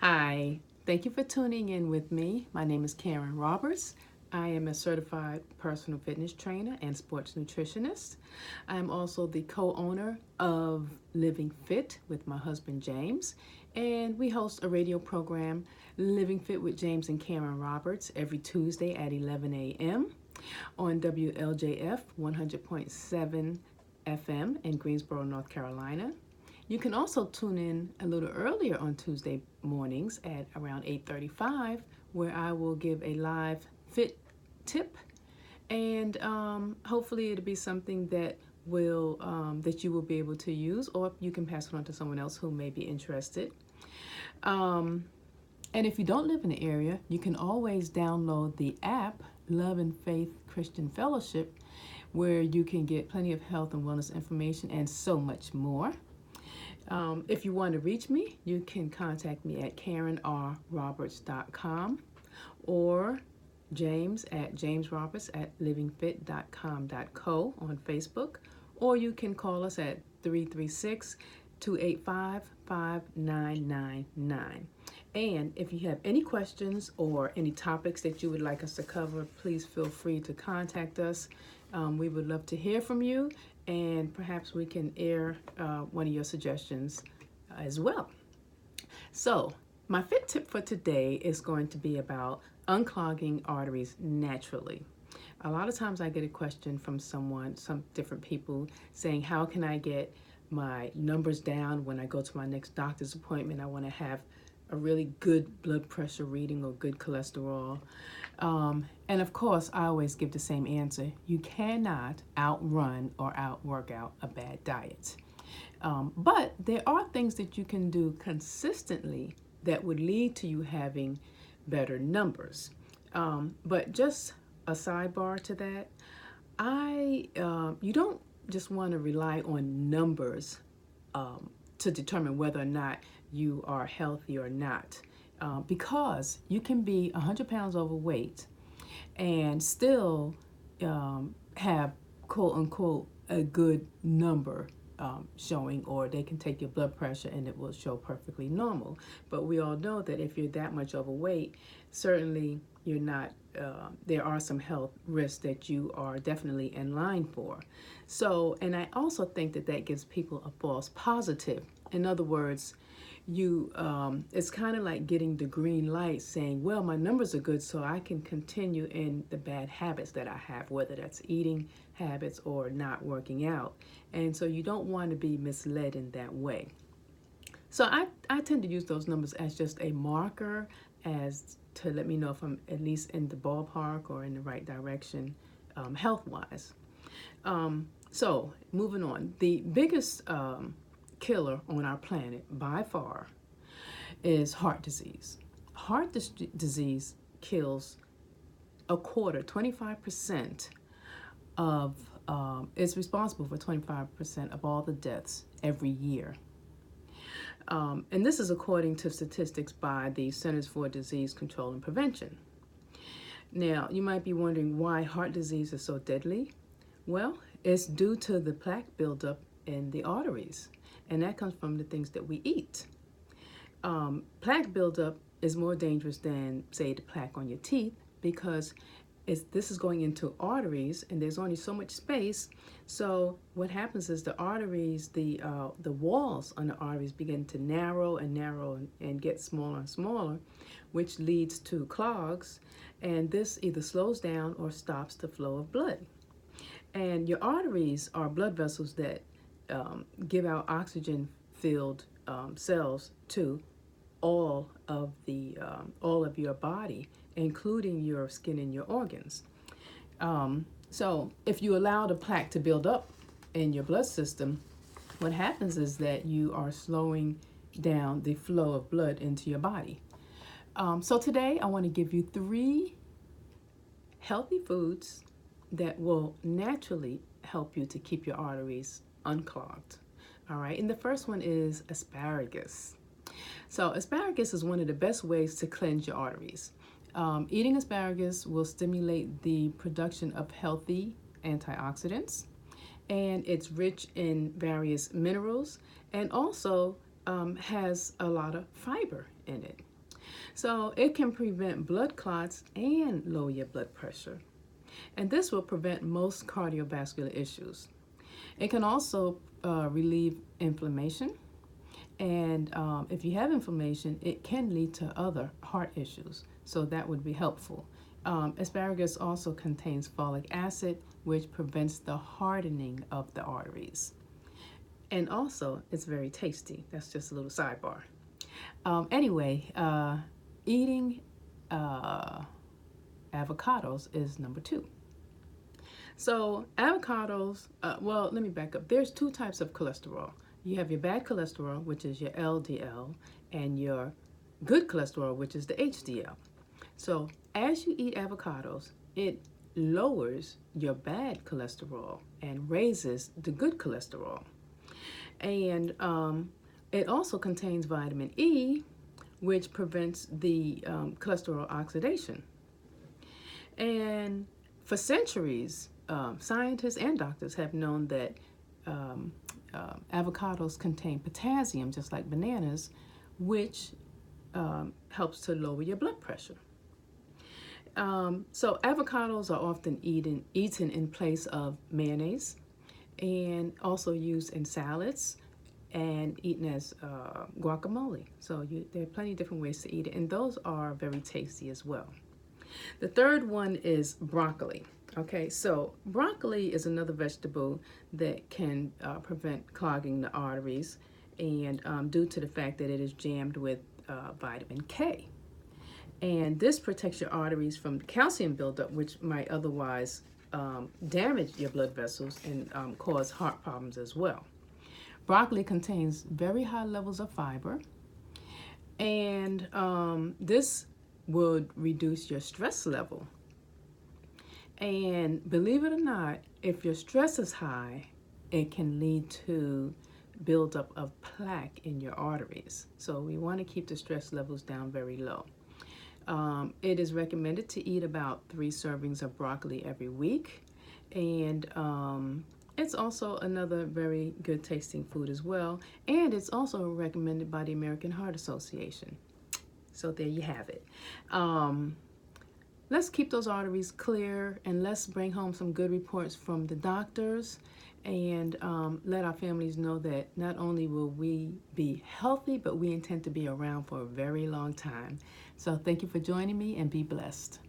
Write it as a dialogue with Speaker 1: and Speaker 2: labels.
Speaker 1: Hi, thank you for tuning in with me. My name is Karen Roberts. I am a certified personal fitness trainer and sports nutritionist. I am also the co owner of Living Fit with my husband James, and we host a radio program, Living Fit with James and Karen Roberts, every Tuesday at 11 a.m. on WLJF 100.7 FM in Greensboro, North Carolina. You can also tune in a little earlier on Tuesday mornings at around 8:35, where I will give a live fit tip, and hopefully it'll be something that that you will be able to use, or you can pass it on to someone else who may be interested. Um, and if you don't live in the area, you can always download the app Love and Faith Christian Fellowship, where you can get plenty of health and wellness information and so much more. If you want to reach me, you can contact me at KarenRRoberts.com or James at JamesRoberts@livingfit.com.co on Facebook, or you can call us at 336-285-5999. And if you have any questions or any topics that you would like us to cover, please feel free to contact us. We would love to hear from you, and perhaps we can air one of your suggestions as well. So, my fit tip for today is going to be about unclogging arteries naturally. A lot of times I get a question from some different people saying, how can I get my numbers down when I go to my next doctor's appointment? I want to have a really good blood pressure reading or good cholesterol. And of course, I always give the same answer. You cannot outrun or outwork out a bad diet. But there are things that you can do consistently that would lead to you having better numbers. But just a sidebar to that, you don't just want to rely on numbers to determine whether or not you are healthy or not, because you can be 100 pounds overweight and still have quote unquote a good number showing, or they can take your blood pressure and it will show perfectly normal. But we all know that if you're that much overweight, certainly you're not, there are some health risks that you are definitely in line for. So, and I also think that that gives people a false positive. In other words, it's kind of like getting the green light saying, well, my numbers are good, so I can continue in the bad habits that I have, whether that's eating habits or not working out. And so you don't want to be misled in that way. So I tend to use those numbers as just a marker, as to let me know if I'm at least in the ballpark or in the right direction, health-wise. So moving on, the biggest killer on our planet by far is heart disease. Disease kills 25% of, is responsible for 25% of all the deaths every year. And this is according to statistics by the Centers for Disease Control and Prevention. Now, you might be wondering why heart disease is so deadly. Well, it's due to the plaque buildup in the arteries, and that comes from the things that we eat. Plaque buildup is more dangerous than, say, the plaque on your teeth, because this is going into arteries, and there's only so much space. So what happens is the arteries, the walls on the arteries begin to narrow and get smaller and smaller, which leads to clogs, and this either slows down or stops the flow of blood. And your arteries are blood vessels that give out oxygen-filled cells to all of your body, including your skin and your organs. So if you allow the plaque to build up in your blood system, what happens is that you are slowing down the flow of blood into your body. So today I want to give you 3 healthy foods that will naturally help you to keep your arteries unclogged. All right, and the first one is asparagus. So asparagus is one of the best ways to cleanse your arteries. Eating asparagus will stimulate the production of healthy antioxidants, and it's rich in various minerals, and also has a lot of fiber in it. So it can prevent blood clots and lower your blood pressure. And this will prevent most cardiovascular issues. It can also relieve inflammation. And if you have inflammation, it can lead to other heart issues. So that would be helpful. Asparagus also contains folic acid, which prevents the hardening of the arteries. And also, it's very tasty. That's just a little sidebar. Anyway, eating avocados is number 2. So avocados, well, let me back up. There's 2 types of cholesterol. You have your bad cholesterol, which is your LDL, and your good cholesterol, which is the HDL. So as you eat avocados, it lowers your bad cholesterol and raises the good cholesterol. And it also contains vitamin E, which prevents the cholesterol oxidation. And for centuries, scientists and doctors have known that avocados contain potassium, just like bananas, which helps to lower your blood pressure. So avocados are often eaten in place of mayonnaise, and also used in salads and eaten as guacamole. So there are plenty of different ways to eat it, and those are very tasty as well. The third one is broccoli. Okay, so broccoli is another vegetable that can prevent clogging the arteries, and due to the fact that it is jammed with vitamin K. And this protects your arteries from calcium buildup, which might otherwise damage your blood vessels and cause heart problems as well. Broccoli contains very high levels of fiber, and this would reduce your stress level. And believe it or not, if your stress is high, it can lead to buildup of plaque in your arteries. So we want to keep the stress levels down very low. It is recommended to eat about 3 servings of broccoli every week. And it's also another very good tasting food as well. And it's also recommended by the American Heart Association. So there you have it. Let's keep those arteries clear, and let's bring home some good reports from the doctors, and let our families know that not only will we be healthy, but we intend to be around for a very long time. So thank you for joining me, and be blessed.